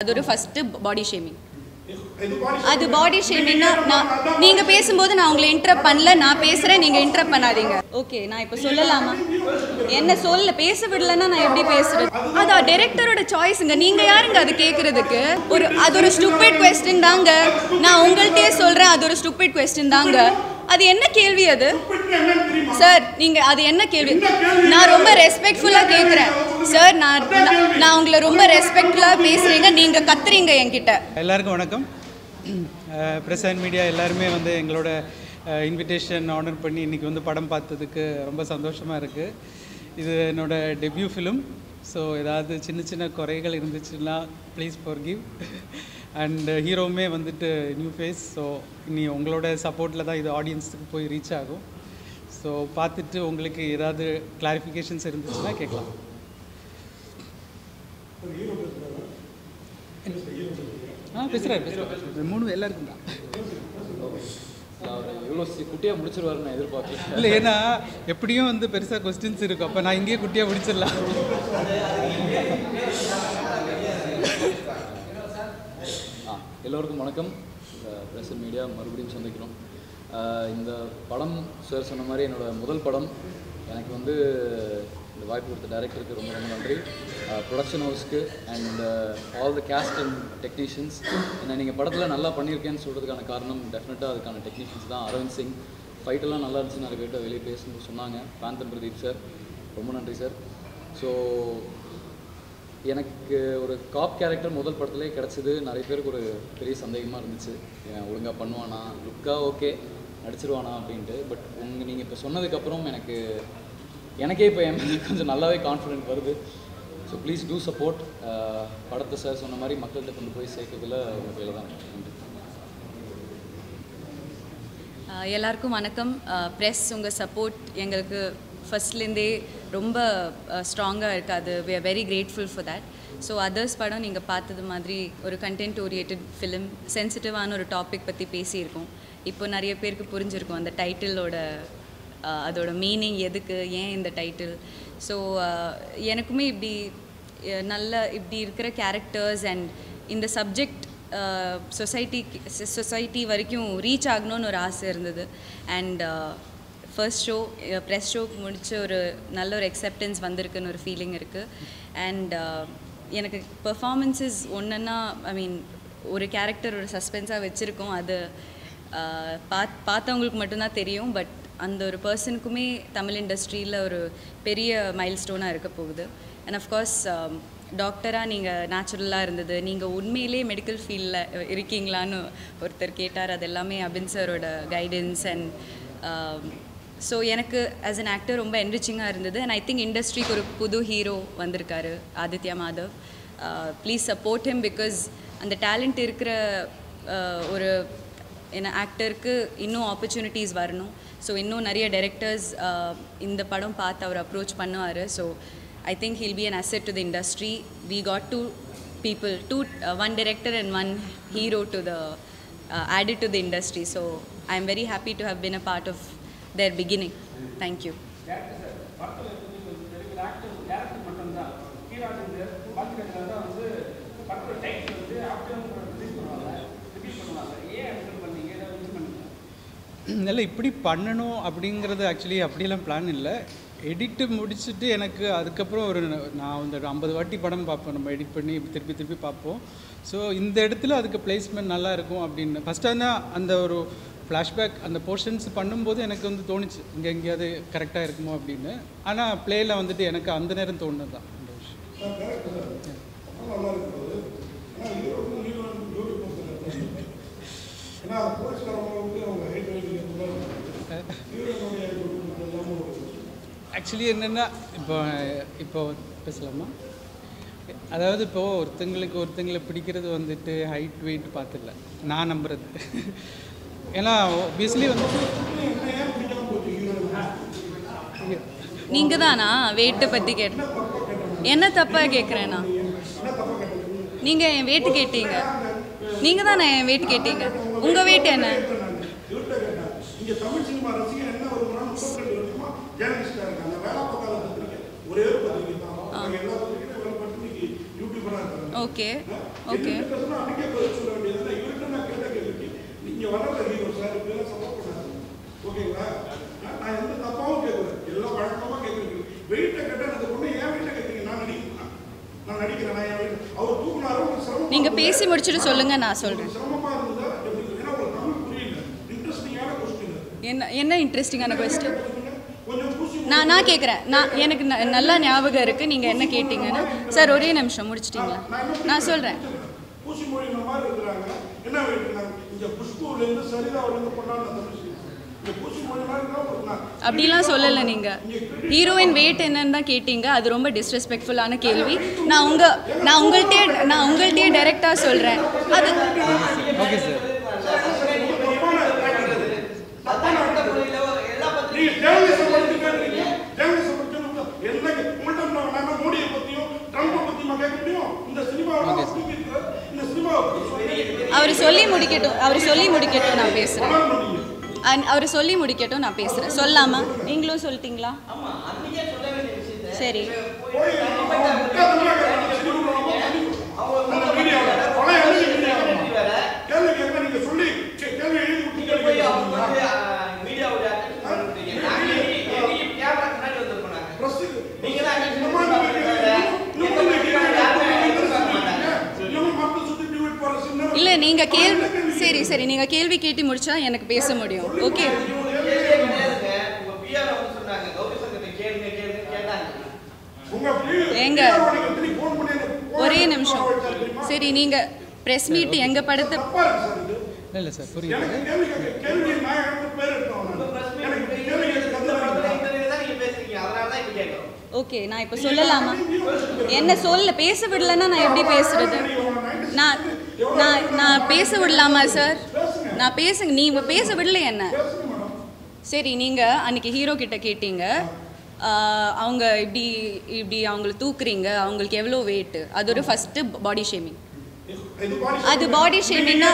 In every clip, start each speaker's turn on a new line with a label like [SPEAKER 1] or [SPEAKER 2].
[SPEAKER 1] அது ஒரு first body shaming. அது பாடி ஷேமிங்னா நீங்க பேசும்போது நான் உங்களை இன்டரப்ட் பண்ணல, நான் பேசுறேன், நீங்க இன்டரப்ட் பண்ணாதீங்க. ஓகே, நான் இப்போ சொல்லலாமா? என்ன சொல்ல பேச விடலன்னா நான் எப்படி பேசுறது? அது டைரக்டரோட சாய்ஸ்ங்க. நீங்க யாருங்க அது கேட்கறதுக்கு? அது ஒரு ஸ்டூபிட் क्वेश्चन தாங்க. நான் உங்கள்கிட்டயே சொல்றேன், அது ஒரு ஸ்டூபிட் क्वेश्चन தாங்க. அது என்ன கேள்வி அது? சார் நீங்க அது என்ன கேள்வி? நான் ரொம்ப ரெஸ்பெக்ட்ஃபுல்லா கேட்குறேன் சார். நான் உங்களை ரொம்ப ரெஸ்பெக்ட்ஃபுல்லாக பேசுகிறீங்க, நீங்கள் கத்துறீங்க என்கிட்ட.
[SPEAKER 2] எல்லாருக்கும் வணக்கம். ப்ரெஸ் அண்ட் மீடியா எல்லாருமே வந்து எங்களோட இன்விடேஷன் ஆனர் பண்ணி இன்றைக்கி வந்து படம் பார்த்ததுக்கு ரொம்ப சந்தோஷமாக இருக்குது. இது என்னோடய டெபியூ ஃபிலிம். ஸோ ஏதாவது சின்ன சின்ன குறைகள் இருந்துச்சுன்னா ப்ளீஸ் ஃபர்கிவ். அண்ட் ஹீரோவுமே வந்துட்டு நியூ ஃபேஸ். ஸோ இனி உங்களோட சப்போர்ட்டில் தான் இது ஆடியன்ஸுக்கு போய் ரீச் ஆகும். ஸோ பார்த்துட்டு உங்களுக்கு ஏதாவது கிளாரிஃபிகேஷன்ஸ் இருந்துச்சுன்னா கேட்கலாம். பேசுகிறாரு 3 எல்லாருக்கும் தான்.
[SPEAKER 3] இவ்வளோ குட்டியாக முடிச்சிருவாருன்னு எதிர்பார்க்கல.
[SPEAKER 2] இல்லை, ஏன்னா எப்படியும் வந்து பெருசாக கொஸ்டின்ஸ் இருக்கும். அப்போ நான் இங்கேயே குட்டியாக முடிச்சிடலாம்.
[SPEAKER 3] எல்லோருக்கும் வணக்கம். ப்ரெஸ் மீடியா மறுபடியும் சந்திக்கிறோம். இந்த படம் சார் சொன்ன மாதிரி என்னோடய முதல் படம். எனக்கு வந்து இந்த வாய்ப்பு கொடுத்த டைரக்டருக்கு ரொம்ப ரொம்ப நன்றி. ப்ரொடக்ஷன் ஹவுஸ்க்கு and all the cast and technicians. ஏன்னா நீங்கள் படத்தில் நல்லா பண்ணியிருக்கேன்னு சொல்கிறதுக்கான காரணம் டெஃபினட்டாக அதுக்கான டெக்னீஷியன்ஸ் தான். அரவிந்த் சிங் ஃபைட்டெல்லாம் நல்லா இருந்துச்சு, நிறைய பேர்கிட்ட வெளியே பேசும்போது சொன்னாங்க. பாந்தன் பிரதீப் சார் ரொம்ப நன்றி சார். ஸோ எனக்கு ஒரு காப் கேரக்டர் முதல் படத்துலேயே கிடச்சிது. நிறைய பேருக்கு ஒரு பெரிய சந்தேகமாக இருந்துச்சு, ஒழுங்காக பண்ணுவானா, லுக்காக ஓகே நடிச்சிருவானா அப்படின்ட்டு. பட் நீங்கள் இப்போ சொன்னதுக்கப்புறம் எனக்கே இப்போ என் கொஞ்சம் நல்லாவே கான்ஃபிடென்ட் வருது. So please do support. படத்தை சார் சொன்ன மாதிரி மக்கள்கிட்ட கொண்டு போய் சேர்க்கறதுல ஒரு வேலை தான்.
[SPEAKER 1] எல்லாருக்கும் வணக்கம். ப்ரெஸ் உங்கள் சப்போர்ட் எங்களுக்கு ஃபர்ஸ்ட்லேருந்தே ரொம்ப ஸ்ட்ராங்காக இருக்காது. We are very grateful for that. So others படம் நீங்கள் பார்த்தது மாதிரி ஒரு கண்டென்ட் ஓரியன்டட் ஃபிலிம், சென்சிட்டிவான ஒரு டாபிக் பற்றி பேசியிருக்கோம். இப்போ நிறைய பேருக்கு புரிஞ்சிருக்கும் அந்த டைட்டிலோட அதோட மீனிங், எதுக்கு, ஏன் இந்த டைட்டில். ஸோ எனக்குமே இப்படி இருக்கிற கேரக்டர்ஸ் அண்ட் இந்த சப்ஜெக்ட் சொசைட்டி வரைக்கும் ரீச் ஆகணும்னு ஒரு ஆசை இருந்தது. அண்ட் ஃபர்ஸ்ட் ஷோ ப்ரெஸ் ஷோக்கு முடிச்சு ஒரு நல்ல ஒரு அக்செப்டன்ஸ் வந்திருக்குன்னு ஒரு ஃபீலிங் இருக்குது. அண்ட் எனக்கு பெர்ஃபார்மன்ஸஸ் ஒன்றுன்னா ஒரு கேரக்டர் ஒரு சஸ்பென்ஸாக வச்சுருக்கோம். அது பார்த்தவங்களுக்கு மட்டும்தான் தெரியும். பட் அந்த ஒரு பர்சனுக்குமே தமிழ் இண்டஸ்ட்ரியில் ஒரு பெரிய மைல் ஸ்டோனாக இருக்க போகுது. அண்ட் அஃப்கோர்ஸ் டாக்டராக நீங்கள் நேச்சுரலாக இருந்தது, நீங்கள் உண்மையிலே மெடிக்கல் ஃபீல்டில் இருக்கீங்களான்னு ஒருத்தர் கேட்டார். அது எல்லாமே அபின் சாரோட கைடன்ஸ். அண்ட் ஸோ எனக்கு ஆஸ் அன் ஆக்டர் ரொம்ப என்ரிச்சிங்காக இருந்தது. அண்ட் ஐ திங்க் இண்டஸ்ட்ரிக்கு ஒரு புது ஹீரோ வந்திருக்காரு, Aditya Madhav. Please support him. Because அந்த டேலண்ட் இருக்கிற ஒரு ஆக்டருக்கு இன்னும் ஆப்பர்ச்சுனிட்டிஸ் வரணும். ஸோ இன்னும் நிறைய டைரக்டர்ஸ் இந்த படம் பார்த்து அவர் அப்ரோச் பண்ணுவார். So I think he'll be an asset to the industry. We got two people, one director and one hero to the added to the industry. So I'm very happy to have been a part of their beginning. Thank you.
[SPEAKER 2] இல்லை, இப்படி பண்ணணும் அப்படிங்கிறது actually அப்படியெல்லாம் plan இல்லை. Edit முடிச்சுட்டு எனக்கு அதுக்கப்புறம் நான் வந்து 50 வாட்டி படம் பார்ப்போம். நம்ம எடிட் பண்ணி திருப்பி பார்ப்போம். ஸோ இந்த இடத்துல அதுக்கு பிளேஸ்மெண்ட் நல்லா இருக்கும் அப்படின்னு ஃபஸ்ட்டாக அந்த ஒரு ஃப்ளாஷ்பேக் அந்த போர்ஷன்ஸ் பண்ணும்போது எனக்கு வந்து தோணுச்சு, இங்கே எங்கேயாவது கரெக்டாக இருக்குமோ அப்படின்னு. ஆனால் பிளேயில் வந்துட்டு எனக்கு அந்த நேரம் தோணுது தான் இந்த விஷயம். ஆக்சுவலி என்னென்னா இப்போ பேசலாமா? அதாவது இப்போது ஒருத்தங்களை பிடிக்கிறது வந்துட்டு ஹைட் வெயிட் பார்த்துடல, நான் நம்புறது. ஏன்னா ஆப்வியஸ்லி வந்துட்டு
[SPEAKER 1] நீங்கள் தானா வெயிட்டை பற்றி கேட்டேன்? என்ன தப்பாக கேட்குறேன்னா? நீங்கள் என் வெயிட்டு கேட்டீங்க, நீங்கள் தானே என் வெயிட் கேட்டீங்க. உங்கள் வெயிட் என்ன? ஓகே ஓகே
[SPEAKER 4] நீங்க வர்ற ஹீரோ சார் இப்படிலாம் சப்போர்ட் பண்ணாரு ஓகேங்களா நான் எந்த தப்பாவும் கேட்கல எல்லாம் வழக்கமா கேட்குறீங்க வெயிட்டை கேட்டால் அந்த பொண்ணு ஏன் வெயிட்டை கேட்குறீங்க நான் நடிக்கிறேன் நான் என் அவர் தூக்குனாரோ சிரமம்
[SPEAKER 1] நீங்க பேசி முடிச்சுட்டு சொல்லுங்க நான் சொல்றேன்
[SPEAKER 4] சிரமமா இருந்ததா ஏன்னா ஒரு தமிழ் புரியல இன்ட்ரெஸ்டிங்கான கொஸ்டின்
[SPEAKER 1] என்ன இன்ட்ரெஸ்டிங்கான கொஸ்டின்
[SPEAKER 4] கொஞ்சம் பூசி
[SPEAKER 1] நான் கேட்குறேன் எனக்கு நல்லா ஞாபகம் இருக்குது நீங்கள் என்ன கேட்டிங்கன்னு சார் ஒரே நிமிஷம் முடிச்சிட்டிங்களா நான் சொல்கிறேன்
[SPEAKER 4] பூசி மொழின மாதிரி இருக்கிறாங்க என்ன வெயிட் இங்கே புஷ்பூர்லேருந்து சரிதாவிலேருந்து கொண்டாந்து தமிழ் இந்த பூசி மொழி மாதிரி
[SPEAKER 1] அப்படிலாம் சொல்லலை நீங்கள் ஹீரோயின் வெயிட் என்னன்னு தான் கேட்டீங்க அது ரொம்ப டிஸ்ரெஸ்பெக்ட்ஃபுல்லான கேள்வி நான் உங்கள்கிட்டயே டைரெக்டாக சொல்கிறேன் அது
[SPEAKER 2] ஓகே சார்
[SPEAKER 1] அவர் சொல்லி முடிக்கட்டும் நான் பேசுகிறேன் சொல்லாமா நீங்களும் சொல்லிட்டீங்களா சரி இல்ல நீங்க சரி நீங்க கேள்வி கேட்டு முடிச்சா எனக்கு பேச முடியும் ஓகே எங்க ஒரே நிமிஷம் சரி நீங்க பிரஸ் மீட் எங்க படத்தை
[SPEAKER 2] இல்லை சார் புரியுது
[SPEAKER 1] ஓகே நான் இப்போ சொல்லலாமா என்ன பேச விடலன்னா நான் எப்படி பேசுறது நான் பேச விடலாமா சார் நீங்க பேச விடல என்ன சரி நீங்க அன்னைக்கு ஹீரோ கிட்ட கேட்டீங்க அவங்க இப்படி அவங்கள தூக்குறீங்க அவங்களுக்கு எவ்வளோ வெயிட் அது ஒரு ஃபர்ஸ்ட் பாடி ஷேமிங் அது பாடி ஷேமிங்னா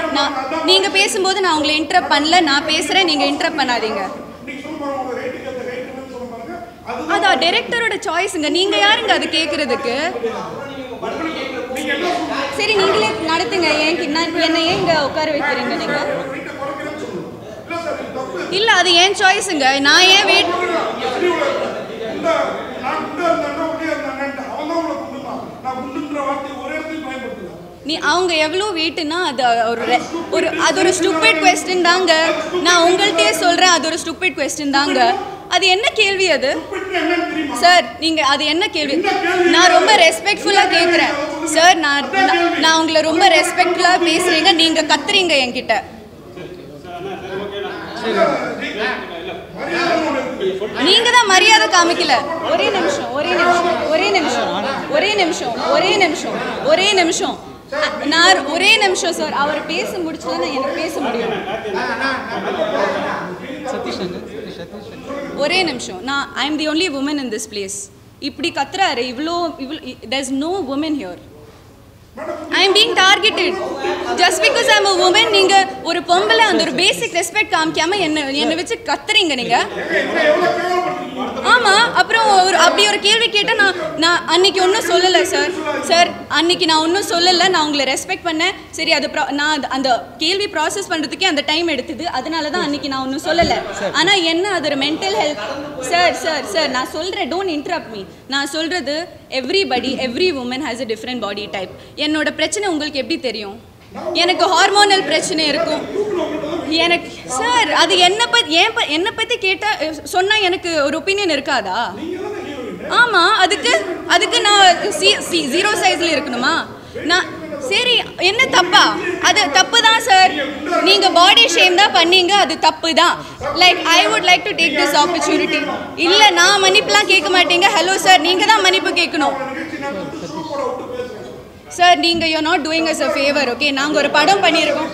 [SPEAKER 1] நீங்க பேசும்போது நான் உங்களை இன்டரப்ட் பண்ணல நான் பேசுறேன் நீங்க இன்டரப்ட் பண்ணாதீங்க அதான் டைரக்டரோட சாய்ஸுங்க நீங்க யாருங்க அது கேட்கறதுக்கு சரி நீங்களே நடத்துங்க என்ன ஏன் இங்க உட்கார வைக்கிறீங்க நீங்க இல்ல அது ஏன் சாய்ஸுங்க நான் ஏன் வெயிட் நீ அவங்க எவ்வளோ வெயிட்னா அது ஒரு ஸ்டூபிட் கொஸ்டின் தாங்க நான் உங்கள்கிட்டயே சொல்றேன் அது ஒரு ஸ்டூபிட் கொஸ்டின் தாங்க அது என்ன கேள்வி அது சார் நீங்க அது என்ன கேள்வி நான் ரொம்ப ரெஸ்பெக்ட்ஃபுல்லா கேட்குறேன் சார் நான் உங்களை ரொம்ப ரெஸ்பெக்ட்ஃபுல்லா பேசுறீங்க நீங்க கத்துறீங்க என்கிட்ட நீங்க தான் மரியாதை காமிக்கல ஒரே நிமிஷம் நான் ஒரே நிமிஷம் சார் அவர் பேச முடிச்சா எனக்கு பேச முடியும் ஒரே நிமிஷம் நான் I am the only woman in this place இப்படி கத்துறாரு இவ்வளோ there is no woman here I am being targeted just because I am a woman நீங்க ஒரு பொம்பளை அந்த ஒரு பேசிக் ரெஸ்பெக்ட் காமிக்காம என்ன வச்சு கத்துறீங்க நீங்க ஆமா அப்புறம் அப்படி ஒரு கேள்வி கேட்டா நான் அன்னைக்கு ஒன்றும் சொல்லலை சார் அன்னைக்கு நான் ஒன்றும் சொல்லலை நான் உங்களை ரெஸ்பெக்ட் பண்ணேன் சரி அது நான் அந்த கேள்வி ப்ராசஸ் பண்ணுறதுக்கே அந்த டைம் எடுத்தது அதனால தான் அன்னைக்கு நான் ஒன்றும் சொல்லலை ஆனால் என்ன அது ஒரு மென்டல் ஹெல்த் சார் நான் சொல்கிறேன் டோன்ட் இன்டரப்ட் மீ நான் சொல்கிறது every woman has a different body type என்னோட பிரச்சனை உங்களுக்கு எப்படி தெரியும் எனக்கு ஹார்மோனல் பிரச்சனை இருக்கும் எனக்கு சார் அது என்னை பற்றி கேட்டால் சொன்னால் எனக்கு ஒரு ஒப்பீனியன் இருக்காதா ஆமாம் அதுக்கு நான் 0 சைஸில் இருக்கணுமா நான் சரி என்ன தப்பா அது தப்பு தான் சார் நீங்கள் பாடி ஷேம் தான் பண்ணீங்க அது தப்பு தான் I would like to take this opportunity இல்லை நான் மன்னிப்புலாம் கேட்க மாட்டீங்க ஹலோ சார் நீங்கள் தான் மன்னிப்பு கேட்கணும் சார் நீங்கள் you not doing us a favour okay நாங்கள் ஒரு படம் பண்ணியிருக்கோம்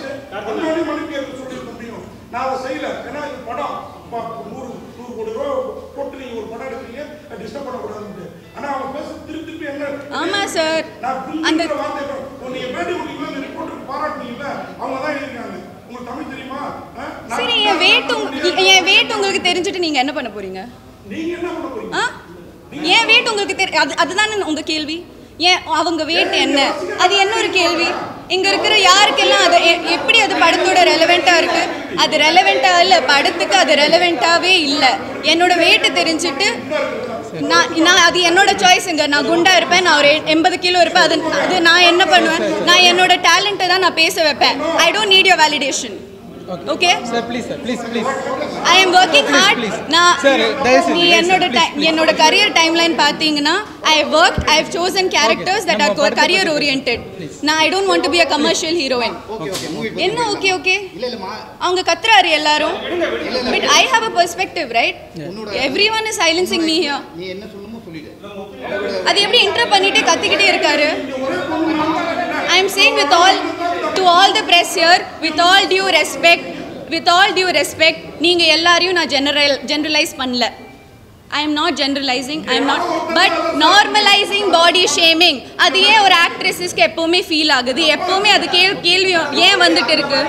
[SPEAKER 1] ஆமாம் சார் அந்த சரி என் வெயிட் உங்களுக்கு தெரிஞ்சுட்டு நீங்கள் என்ன பண்ண போறீங்க என் வெயிட் உங்களுக்கு அதுதானே உங்கள் கேள்வி ஏன் அவங்க வெயிட் என்ன, அது என்ன ஒரு கேள்வி. இங்கே இருக்கிற யாருக்கெல்லாம் அது எப்படி அது படத்தோட ரெலவெண்ட்டாக இருக்குது, அது ரெலவெண்ட்டாக இல்லை, படத்துக்கு அது ரெலவெண்ட்டாகவே இல்லை. என்னோட வெயிட்டு தெரிஞ்சுட்டு நான் அது என்னோட சாய்ஸுங்க. நான் குண்டா இருப்பேன், நான் ஒரு 80 கிலோ இருப்பேன். அது நான் என்ன பண்ணுவேன், நான் என்னோட டேலண்ட்டை தான் நான் பேச வைப்பேன். I don't need your validation. Okay
[SPEAKER 2] sir, please sir, please
[SPEAKER 1] I am working hard. நான் நீ என்னோட career timeline பாத்தீங்கன்னா I worked, I have chosen characters that are career oriented. நான் I don't want to be a commercial heroine. என்ன okay அவங்க கத்துறாரு எல்லாரும், but I have a perspective, right? Everyone is silencing me here.
[SPEAKER 5] நீ என்ன சொல்லுமோ சொல்லிடு.
[SPEAKER 1] அது எப்படி இன்டர் பண்ணிட்டு கத்திக்கிட்டே இருக்காரு. I am saying to all the press here, with all due respect, நீங்க எல்லாரையும் நான் generalize பண்ணல. I am not generalizing, but normalizing body shaming. அது ஏன் ஒரு ஆக்ட்ரஸஸ்க்கு எப்பவுமே ஃபீல் ஆகுது, எப்பவுமே அது கேள்வி ஏன் வந்துட்டு இருக்கு.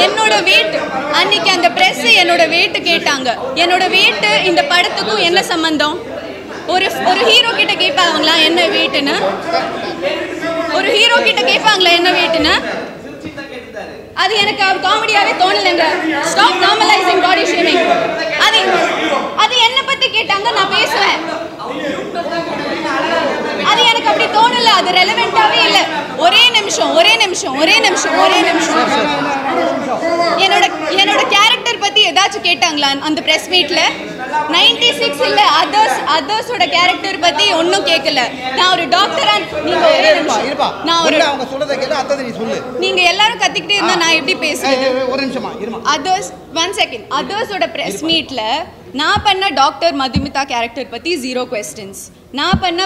[SPEAKER 1] என்னோட வெயிட் அன்னைக்கு அந்த பிரஸ் என்னோட வெயிட் கேட்டாங்க. என்னோட வெயிட் இந்த படத்துக்கும் என்ன சம்பந்தம்? ஒரு ஹீரோ கிட்ட கேட்பாங்களா என்ன வெயிட்னு? ஒரு ஹீரோ கிட்ட கேட்பாங்களா என்ன வெயிட்னு? அது எனக்கு காமெடியாவே தோணலைங்க. Stop normalising body shaming. அது என்ன பத்தி கேட்டாங்க, நான் பேசுவேன். அது எனக்கு அப்படி தோணல, அது ரெலவெண்டாவே இல்லை. ஒரே நிமிஷம் என்னோட கேரக்டர் பத்தி ஏதாச்சும் கேட்டாங்களா அந்த பிரஸ் மீட்ல? 96 இல்ல அதர்ஸோட கேரக்டர் பத்தி ஒன்னும் கேட்கல. நான் ஒரு டாக்டரா நீங்க ஒரே நிமிஷம் நான் ஒரு அவங்க சொல்றத கேளு, அத நீ சொல்லு. நீங்க எல்லாரும் கத்திக்கிட்டே இருந்தா நான் எப்படி பேசுறது? ஒரு நிமிஷமா இருமா. Others 1 second. அதர்ஸோட பிரஸ் மீட்ல நான் பண்ண டாக்டர் மதுமிதா கேரக்டர் பத்தி 0 क्वेश्चंस. நான் பண்ண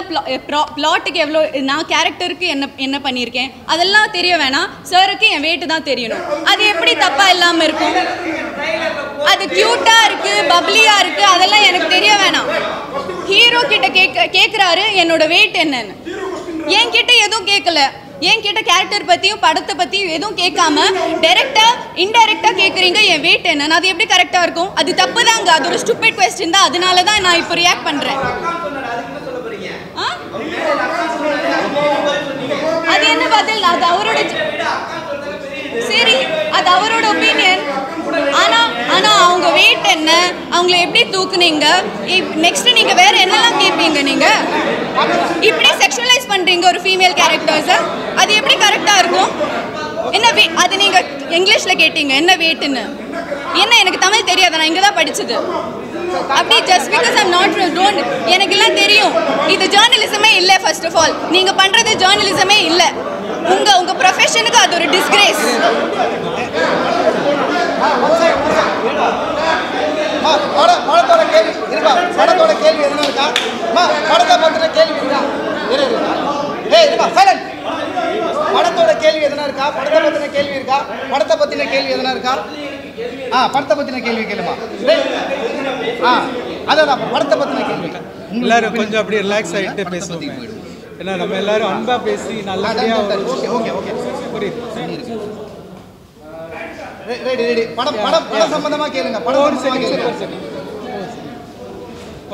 [SPEAKER 1] பிளாட்டுக்கு எவ்வளோ, நான் கேரக்டருக்கு என்ன பண்ணியிருக்கேன் அதெல்லாம் தெரிய வேணாம். சாருக்கு என் வெயிட் தான் தெரியணும். அது எப்படி தப்பா இல்லாமல் இருக்கும்? அது கியூட்டா இருக்கு, பப்ளியா இருக்கு, அதெல்லாம் எனக்கு தெரிய வேணாம். ஹீரோ கிட்ட கேட்குறாரு என்னோட வெயிட் என்னன்னு. என்கிட்ட எதுவும் கேட்கல. என்கிட்ட கேரக்டர் பற்றியும் படத்தை பற்றியும் எதுவும் கேட்காம டைரெக்டாக இன்டைரக்டாக கேட்குறீங்க என் வெயிட் என்னன்னு. அது எப்படி கரெக்டாக இருக்கும்? அது தப்பு தாங்க. அது ஒரு ஸ்டூபிட் கொஸ்டின் தான். அதனால தான் நான் இப்போ ரியாக்ட் பண்ணுறேன். அது என்ன பதில்? அது அவரோட சரி, அது அவரோட ஒப்பீனியன். ஆனா அவங்க வெயிட் என்ன, அவங்கள எப்படி தூக்குனீங்க, நெக்ஸ்ட் நீங்க வேற என்னெல்லாம் கேட்பீங்க? நீங்க இப்படி செக்ஷுவலைஸ் பண்றீங்க ஒரு ஃபீமேல் கேரக்டர்ஸ். அது எப்படி கரெக்டா இருக்கும்? என்ன அது நீங்க இங்கிலீஷ்ல கேட்டீங்க என்ன வெயிட்னு. என்ன எனக்கு தமிழ் தெரியாது, நான் இங்க தான் படிச்சது. அப்படி just because I'm not don't எனக்கு எல்லாம் தெரியும். இது ஜேர்னலிசமே இல்லை. ஃபர்ஸ்ட் ஆஃப் ஆல் நீங்க பண்றது ஜேர்னலிசமே இல்லை. உங்க ப்ரொஃபஷனுக்கு அது ஒரு டிஸ்கிரேஸ்.
[SPEAKER 5] படத்தோட கேள்வி எதுனா இருக்கா? படத்தை பத்தின கேள்வி இருக்கா? படத்தோட கேள்வி எதுனா இருக்கா? படத்தை பத்தின கேள்வி இருக்கா? படத்தை பத்தின கேள்வி எதுனா இருக்கா? படத்தை பத்தின கேள்வி கேளுமா. அதான் படத்தை பத்தின கேள்வி.
[SPEAKER 2] எல்லாரும் கொஞ்சம் அப்படியே ரிலாக்ஸ் ஆகிட்டு பேசுவோம். ஏன்னா நம்ம எல்லாரும் அன்பா பேசி நல்லபடியா. புரியுது.
[SPEAKER 5] படம் சம்பந்தமா கேளுங்க. படம்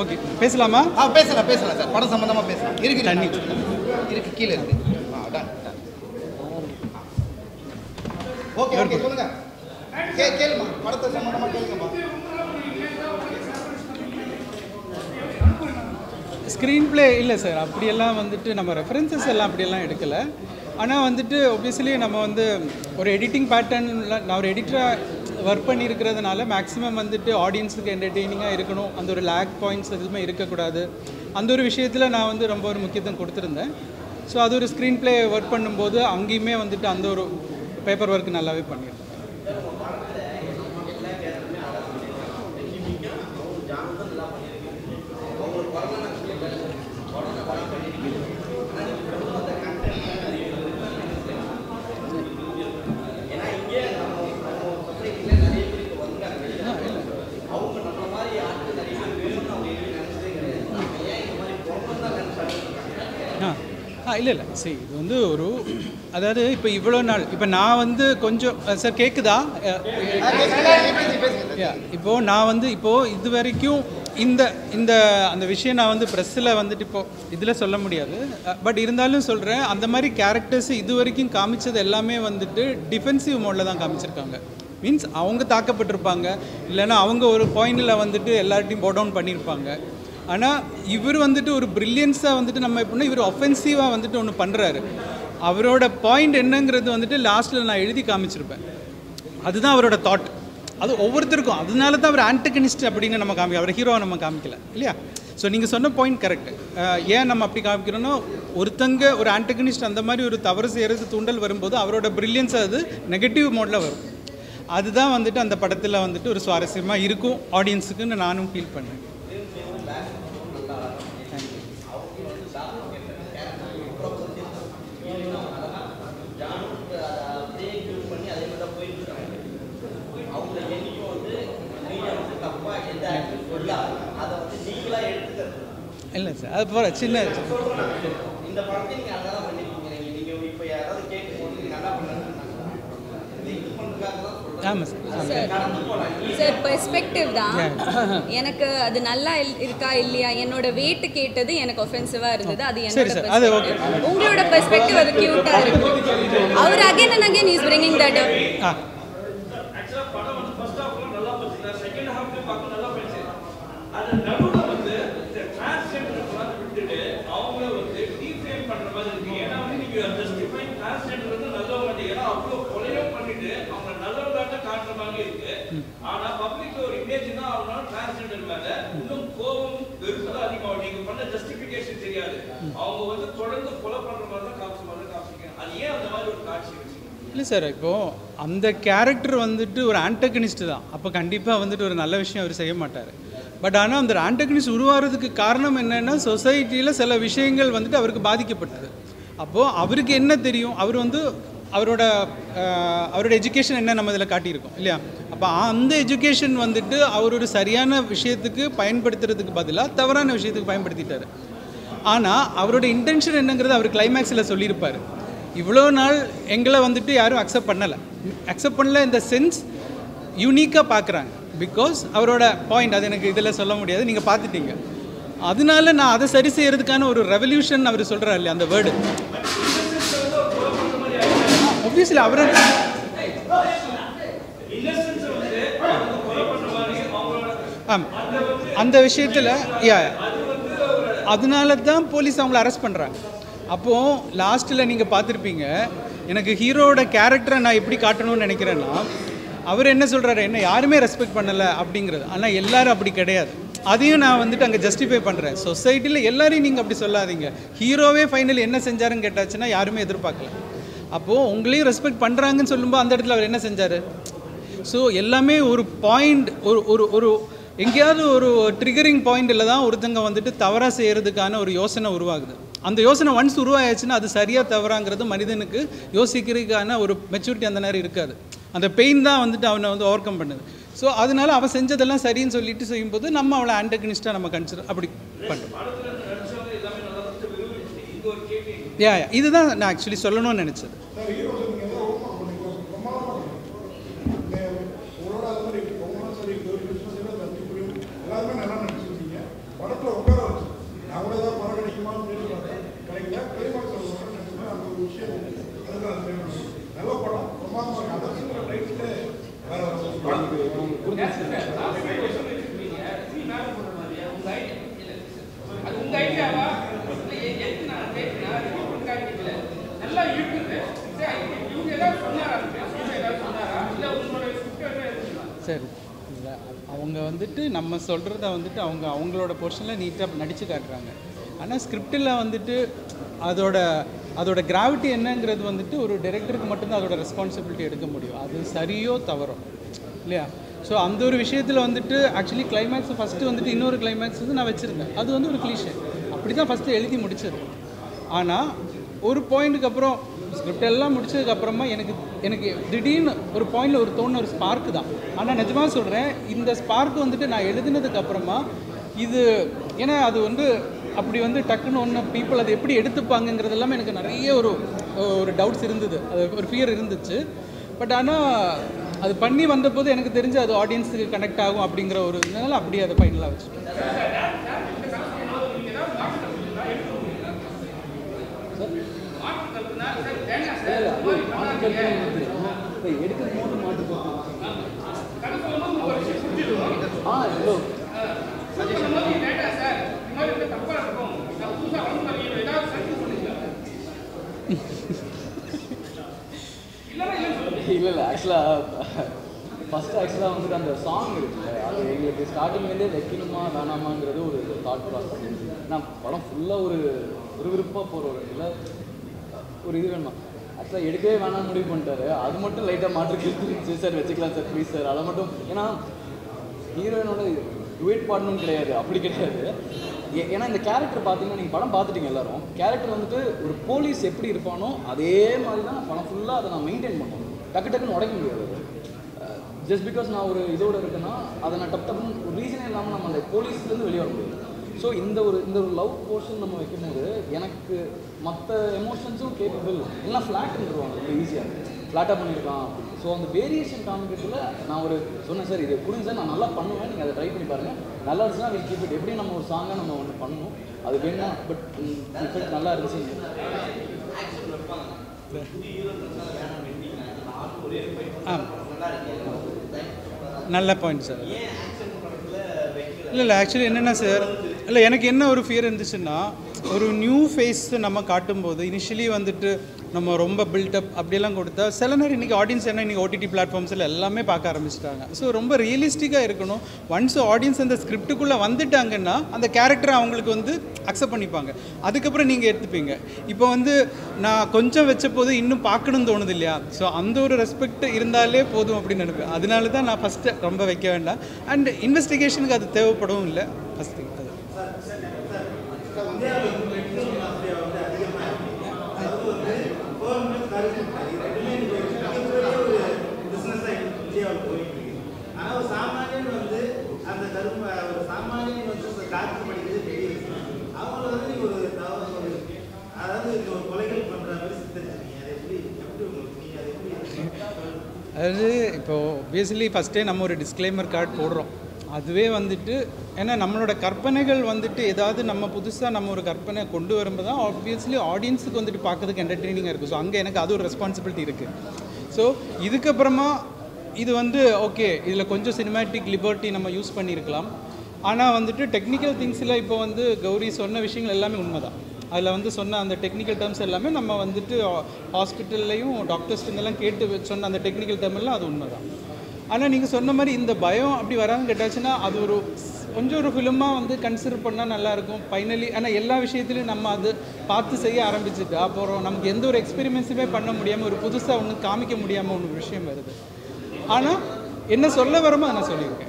[SPEAKER 2] ஓகே பேசலாமா?
[SPEAKER 5] பேசலாம் சார். படம் சம்பந்தமா பேசலாம். இருக்கு தண்ணி இருக்கு, கீழே இருக்கு. ஓகே சொல்லுங்க. கேளுமா, படத்தை சம்பந்தமா கேளுங்கம்மா.
[SPEAKER 2] ஸ்க்ரீன் பிளே இல்லை சார், அப்படியெல்லாம் வந்துட்டு நம்ம ரெஃபரன்சஸ் எல்லாம் அப்படியெல்லாம் எடுக்கலை. ஆனால் வந்துட்டு ஒப்வியஸ்லி நம்ம வந்து ஒரு எடிட்டிங் பேட்டர்னில் நான் ஒரு எடிட்டராக ஒர்க் பண்ணியிருக்கிறதுனால மேக்ஸிமம் வந்துட்டு ஆடியன்ஸுக்கு என்டர்டெய்னிங்காக இருக்கணும், அந்த ஒரு லேக் பாயிண்ட்ஸ் எதுவுமே இருக்கக்கூடாது. அந்த ஒரு விஷயத்தில் நான் வந்து ரொம்ப ஒரு முக்கியத்துவம் கொடுத்துருந்தேன். ஸோ அது ஒரு ஸ்க்ரீன் பிளே ஒர்க் பண்ணும்போது அங்கேயுமே வந்துட்டு அந்த ஒரு பேப்பர் ஒர்க் நல்லாவே பண்ணியிருந்தேன். இல்லை சரி, இது வந்து ஒரு அதாவது இப்போ இவ்வளோ நாள் இப்போ நான் வந்து கொஞ்சம் சார் கேட்குதா? இப்போது நான் வந்து இப்போது இது வரைக்கும் இந்த இந்த அந்த விஷயம் நான் வந்து ப்ரெஸ்ஸில் வந்துட்டு இப்போ இதில் சொல்ல முடியாது. பட் இருந்தாலும் சொல்கிறேன், அந்த மாதிரி கேரக்டர்ஸ் இது வரைக்கும் காமிச்சது எல்லாமே வந்துட்டு டிஃபென்சிவ் மோடில் தான் காமிச்சிருக்காங்க. மீன்ஸ் அவங்க தாக்கப்பட்டிருப்பாங்க, இல்லைன்னா அவங்க ஒரு பாயிண்டில் வந்துட்டு எல்லார்ட்டையும் போ டவுன் பண்ணியிருப்பாங்க. ஆனால் இவர் வந்துட்டு ஒரு ப்ரில்லியன்ஸாக வந்துட்டு நம்ம எப்படின்னா இவர் ஒஃபென்சிவாக வந்துட்டு ஒன்று பண்ணுறாரு. அவரோட பாயிண்ட் என்னங்கிறது வந்துட்டு லாஸ்ட்டில் நான் எழுதி காமிச்சிருப்பேன். அதுதான் அவரோட தாட். அது ஒவ்வொருத்தருக்கும், அதனால தான் அவர் ஆன்டகனிஸ்ட் அப்படின்னு நம்ம காமிக்க, அவர் ஹீரோவை நம்ம காமிக்கல இல்லையா? ஸோ நீங்கள் சொன்ன பாயிண்ட் கரெக்டு. ஏன் நம்ம அப்படி காமிக்கிறோன்னா, ஒருத்தங்க ஒரு ஆன்டகனிஸ்ட் அந்த மாதிரி ஒரு தவறு செய்கிறது தூண்டல் வரும்போது அவரோட ப்ரில்லியன்ஸ் அது நெகட்டிவ் மோடில் வரும். அதுதான் வந்துட்டு அந்த படத்தில் வந்துட்டு ஒரு சுவாரஸ்யமாக இருக்கும் ஆடியன்ஸுக்குன்னு நானும் ஃபீல் பண்ணேன். இல்லை சார், அது போகிற சின்ன
[SPEAKER 5] இந்த படத்தை நீங்கள் நல்லா தான் பண்ணிருக்கீங்க. நீங்கள் இப்போ யாராவது கேட்கும்போது நல்லா பண்ணுறதுன்னு
[SPEAKER 2] ஆமாம்
[SPEAKER 1] சார் பெர்ஸ்பெக்டிவ் தான். எனக்கு அது நல்லா இருக்கா இல்லையா, என்னோட வெயிட் கேட்டது எனக்கு ஒஃபென்சிவாக இருந்தது. அது என்னோட பெர்ஸ்பெக்டிவ். உங்களோட பெர்ஸ்பெக்டிவ் அது க்யூட்டாக இருக்கு. அவர் again and again is bringing that up. இல்லை சார், இப்போது அந்த கேரக்டர் வந்துட்டு ஒரு ஆன்டகனிஸ்ட் தான். அப்போ கண்டிப்பாக வந்துட்டு ஒரு நல்ல விஷயம் அவர் செய்ய மாட்டார். பட் ஆனால் அந்த ஆன்டகனிஸ்ட் உருவாகிறதுக்கு காரணம் என்னென்னா, சொசைட்டியில் சில விஷயங்கள் வந்துட்டு அவருக்கு பாதிக்கப்பட்டது. அப்போது அவருக்கு என்ன தெரியும், அவர் வந்து அவரோட எஜுகேஷன் என்ன நம்ம இதில் காட்டியிருக்கோம் இல்லையா? அப்போ அந்த எஜுகேஷன் வந்துட்டு அவர் ஒரு சரியான விஷயத்துக்கு பயன்படுத்துறதுக்கு பதிலாக தவறான விஷயத்துக்கு பயன்படுத்திட்டார். ஆனால் அவரோட இன்டென்ஷன் என்னங்கிறது அவர் கிளைமேக்ஸில் சொல்லியிருப்பார். இவ்வளோ நாள் எங்களை வந்துட்டு யாரும் அக்செப்ட் பண்ணல இந்த சென்ஸ் யூனிக்காக பார்க்குறாங்க. பிகாஸ் அவரோட பாயிண்ட் அது எனக்கு இதில் சொல்ல முடியாது, நீங்கள் பார்த்துட்டீங்க. அதனால நான் அதை சரி செய்கிறதுக்கான ஒரு ரெவல்யூஷன் அவர் சொல்கிறார் இல்லையா, அந்த வேர்டு. ஒப்வியஸ்லி அவர் அந்த விஷயத்தில் அதனால தான் போலீஸ் அவங்கள அரெஸ்ட் பண்ணுறாங்க. அப்போது லாஸ்ட்டில் நீங்கள் பார்த்துருப்பீங்க, எனக்கு ஹீரோவோட கேரக்டரை நான் எப்படி காட்டணும்னு நினைக்கிறேன்னா, அவர் என்ன சொல்கிறாரு, என்ன யாருமே ரெஸ்பெக்ட் பண்ணலை அப்படிங்கிறது. ஆனால் எல்லோரும் அப்படி கிடையாது. அதையும் நான் வந்துட்டு அங்கே ஜஸ்டிஃபை பண்ணுறேன். சொசைட்டியில் எல்லாரையும் நீங்கள் அப்படி சொல்லாதீங்க. ஹீரோவே ஃபைனல் என்ன செஞ்சாருன்னு கேட்டாச்சுன்னா யாருமே எதிர்பார்க்கல. அப்போது உங்களையும் ரெஸ்பெக்ட் பண்ணுறாங்கன்னு சொல்லும்போது அந்த இடத்துல அவர் என்ன செஞ்சார்? ஸோ எல்லாமே ஒரு பாயிண்ட், ஒரு எங்கேயாவது ஒரு ட்ரிகரிங் பாயிண்டில் தான் ஒருத்தங்க வந்துட்டு தவறாக செய்கிறதுக்கான ஒரு யோசனை உருவாகுது. அந்த யோசனை ஒன்ஸ் உருவாயாச்சுன்னா அது சரியாக தவறாங்கிறது மனிதனுக்கு யோசிக்கிறதுக்கான ஒரு மெச்சூரிட்டி அந்த நேரம் இருக்காது. அந்த பெயின் தான் வந்துட்டு அவனை வந்து ஓவர் கம் பண்ணுது. ஸோ அதனால அவன் செஞ்சதெல்லாம் சரின்னு சொல்லிட்டு செய்யும்போது நம்ம அவளை ஆன்டகனிஸ்டாக நம்ம கன்சிடர் அப்படி பண்ணுறோம். இதுதான் நான் ஆக்சுவலி சொல்லணும்னு நினச்சது. சரி, இல்லை அவங்க வந்துட்டு நம்ம சொல்கிறத வந்துட்டு அவங்களோட போர்ஷனில் நீட்டாக நடித்து காட்டுறாங்க. ஆனால் ஸ்கிரிப்டில் வந்துட்டு அதோட கிராவிட்டி என்னங்கிறது வந்துட்டு ஒரு டைரக்டருக்கு மட்டும்தான் அதோட ரெஸ்பான்சிபிலிட்டி எடுக்க முடியும். அது சரியோ தவறோ இல்லையா? ஸோ அந்த ஒரு விஷயத்தில் வந்துட்டு ஆக்சுவலி கிளைமேக்ஸ் ஃபஸ்ட்டு வந்துட்டு இன்னொரு கிளைமேக்ஸ் வந்து நான் வச்சுருந்தேன். அது வந்து ஒரு கிளீஷே அப்படி தான் ஃபஸ்ட்டு எழுதி முடிச்சது. ஆனால் ஒரு பாயிண்ட்டுக்கு அப்புறம் ஸ்கிரிப்ட் எல்லாம் முடிச்சதுக்கப்புறமா எனக்கு திடீர்னு ஒரு பாயிண்டில் ஒரு தோணுன ஒரு ஸ்பார்க்கு தான். ஆனால் நிஜமாக சொல்கிறேன், இந்த ஸ்பார்க்கு வந்துட்டு நான் எழுதினதுக்கப்புறமா இது ஏன்னா அது வந்து அப்படி வந்து டக்குன்னு ஒன்று பீப்புள் அதை எப்படி எடுத்துப்பாங்கங்கிறது எல்லாமே எனக்கு நிறைய ஒரு டவுட்ஸ் இருந்தது, அது ஒரு ஃபியர் இருந்துச்சு. பட் ஆனால்
[SPEAKER 2] அது பண்ணி வந்தபோது எனக்கு தெரிஞ்சு அது ஆடியன்ஸுக்கு கனெக்ட் ஆகும் அப்படிங்கிற ஒரு இதனால அப்படியே அதை ஃபைனலாக வச்சுட்டேன்.
[SPEAKER 3] இல்லை ஆக்சுவலாக வந்துட்டு அந்த சாங் இருக்குல்ல, அது எங்களுக்கு ஸ்டார்டிங்லேருந்தே வைக்கணுமா வேணாமாங்கிறது ஒரு தாட் ப்ராசஸ். நான் படம் ஃபுல்லாக ஒரு விருப்பமாக போகிற ஒரு இல்லை ஒரு இது வேணுமா ஆக்சுவலாக எடுக்கவே வேணாம் முடிவு பண்ணிட்டாரு. அது மட்டும் லைட்டாக மாற்று இருந்துச்சு. சார் வச்சுக்கலாம் சார் ப்ளீஸ் சார், அதை மட்டும் ஏன்னா ஹீரோயினோட டுவேட் பாடணும்னு கிடையாது, அப்படி கிடையாது. ஏன்னா இந்த கேரக்டர் பார்த்தீங்கன்னா நீங்கள் படம் பார்த்துட்டீங்க எல்லாரும். கேரக்டர் வந்துட்டு ஒரு போலீஸ் எப்படி இருப்பானோ அதே மாதிரி தான் படம் ஃபுல்லாக அதை நான் மெயின்டைன் பண்ணணும். டக்குன்னு உடைக்க முடியாது. ஜஸ்ட் பிகாஸ் நான் ஒரு இதோடு இருக்கேன்னா அதை நான் டப்புன்னு ஒரு ரீசனே இல்லாமல் நம்ம அந்த போலீஸ்லேருந்து வெளியே வர முடியாது. ஸோ இந்த ஒரு லவ் போர்ஷன் நம்ம வைக்கும்போது எனக்கு மற்ற எமோஷன்ஸும் கேப்பபிள் எல்லாம் ஃப்ளாட்டுருவாங்க, ரொம்ப ஈஸியாக ஃப்ளாட்டாக பண்ணியிருக்கான். ஸோ அந்த வேரியேஷன் காமிக்கிறதுல நான் ஒரு சொன்னேன் சார் இது கொடுங்க சார், நான் நல்லா பண்ணுவேன், நீங்கள் அதை ட்ரை பண்ணி பாருங்கள், நல்லா இருந்துச்சுன்னா வில் கீப் இட். எப்படியும் நம்ம ஒரு சாங்கை நம்ம ஒன்று பண்ணணும், அது வேணும். பட் இஃபெக்ட் நல்லா இருந்துச்சு.
[SPEAKER 2] நல்ல பாயிண்ட் சார். இல்லை ஆக்சுவலி என்னென்னா சார், இல்லை எனக்கு என்ன ஒரு ஃபியர் இருந்துச்சுன்னா, ஒரு நியூ ஃபேஸ் நம்ம காட்டும்போது இனிஷியலி வந்துட்டு நம்ம ரொம்ப பில்டப் அப்படியெல்லாம் கொடுத்தா சில நேரம் இன்றைக்கி ஆடியன்ஸ் என்ன இன்றைக்கி ஓடிடி பிளாட்ஃபார்ம்ஸில் எல்லாமே பார்க்க ஆரம்பிச்சிட்டாங்க. ஸோ ரொம்ப ரியலிஸ்டிக்காக இருக்கணும். ஒன்ஸ் ஆடியன்ஸ் அந்த ஸ்கிரிப்டுக்குள்ளே வந்துட்டாங்கன்னா அந்த கேரக்டரை அவங்களுக்கு வந்து அக்செப்ட் பண்ணிப்பாங்க, அதுக்கப்புறம் நீங்கள் எடுத்துப்பீங்க. இப்போ வந்து நான் கொஞ்சம் வச்ச போது இன்னும் பார்க்கணும்னு தோணுது இல்லையா, ஸோ அந்த ஒரு ரெஸ்பெக்ட் இருந்தாலே போதும் அப்படின்னு நினைப்பேன். அதனால தான் நான் ஃபஸ்ட்டு ரொம்ப வைக்க வேண்டாம். அண்ட் இன்வெஸ்டிகேஷனுக்கு அது தேவைப்படவும் இல்லை ஃபஸ்ட் திங். அது அதாவது இப்போ ஆப்வியஸ்லி ஃபஸ்ட்டே நம்ம ஒரு டிஸ்க்ளைமர் கார்டு போடுறோம். அதுவே வந்துட்டு ஏன்னா நம்மளோட கற்பனைகள் வந்துட்டு ஏதாவது நம்ம புதுசாக நம்ம ஒரு கற்பனை கொண்டு வரும்போது தான் ஆப்வியஸ்லி ஆடியன்ஸுக்கு வந்துட்டு பார்க்கறதுக்கு என்டர்டெய்னிங்காக இருக்கும். ஸோ அங்கே எனக்கு அது ஒரு ரெஸ்பான்சிபிலிட்டி இருக்குது. ஸோ இதுக்கப்புறமா இது வந்து ஓகே, இதில் கொஞ்சம் சினிமேட்டிக் லிபர்ட்டி நம்ம யூஸ் பண்ணியிருக்கலாம். ஆனால் வந்துட்டு டெக்னிக்கல் திங்ஸில் இப்போ வந்து கௌரி சொன்ன விஷயங்கள் எல்லாமே உண்மை தான். அதில் வந்து சொன்ன அந்த டெக்னிக்கல் டேர்ம்ஸ் எல்லாமே நம்ம வந்துட்டு ஹாஸ்பிட்டல்லையும் டாக்டர்ஸ்ட்டுங்கெல்லாம் கேட்டு சொன்ன அந்த டெக்னிக்கல் டேர்மெல்லாம் அது உண்மை தான். ஆனால் நீங்கள் சொன்ன மாதிரி இந்த பயம் அப்படி வராமல் கேட்டாச்சுன்னா அது ஒரு கொஞ்சம் ஒரு ஃபிலிமாக வந்து கன்சிடர் பண்ணால் நல்லாயிருக்கும் ஃபைனலி. ஆனால் எல்லா விஷயத்துலையும் நம்ம அது பார்த்து செய்ய ஆரம்பிச்சுட்டு அப்புறம் நமக்கு எந்த ஒரு எக்ஸ்பெரிமெண்ட்ஸுமே பண்ண முடியாமல் ஒரு புதுசாக ஒன்று காமிக்க முடியாமல் ஒன்று விஷயம் வருது. ஆனால் என்ன சொல்ல வரமோ அதை நான் சொல்லியிருக்கேன்.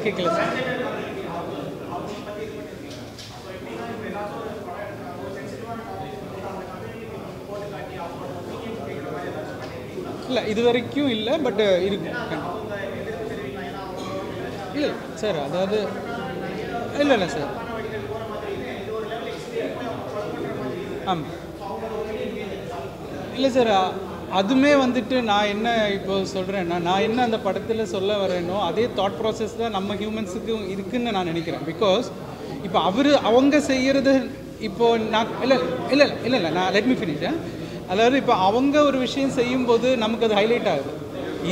[SPEAKER 2] கேட்கல சார். இல்லை இது வரைக்கும் இல்லை, பட் இருக்கும். இல்லை சார், அதாவது இல்லை சார். ஆமாம் இல்லை சார், அதுவுமே வந்துட்டு நான் என்ன இப்போ சொல்கிறேன்னா, நான் என்ன அந்த படத்தில் சொல்ல வரேனோ அதே தாட் ப்ராசஸ் தான் நம்ம ஹியூமன்ஸுக்கும் இருக்குதுன்னு நான் நினைக்கிறேன். பிகாஸ் இப்போ அவங்க செய்கிறது இப்போது நான் இல்லை நான் லெட் மீ ஃபினிஷ். அதாவது இப்போ அவங்க ஒரு விஷயம் செய்யும்போது நமக்கு அது ஹைலைட் ஆகுது.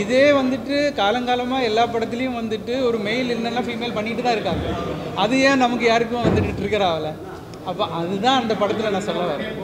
[SPEAKER 2] இதே வந்துட்டு காலங்காலமாக எல்லா படத்துலேயும் வந்துட்டு ஒரு மெயில் இல்லைன்னா ஃபீமேல் பண்ணிட்டு தான் இருக்காங்க. அது ஏன் நமக்கு யாருக்கும் வந்துட்டு ட்ரிகர் ஆகலை? அப்போ அதுதான் அந்த படத்தில் நான் சொல்ல வரேன்.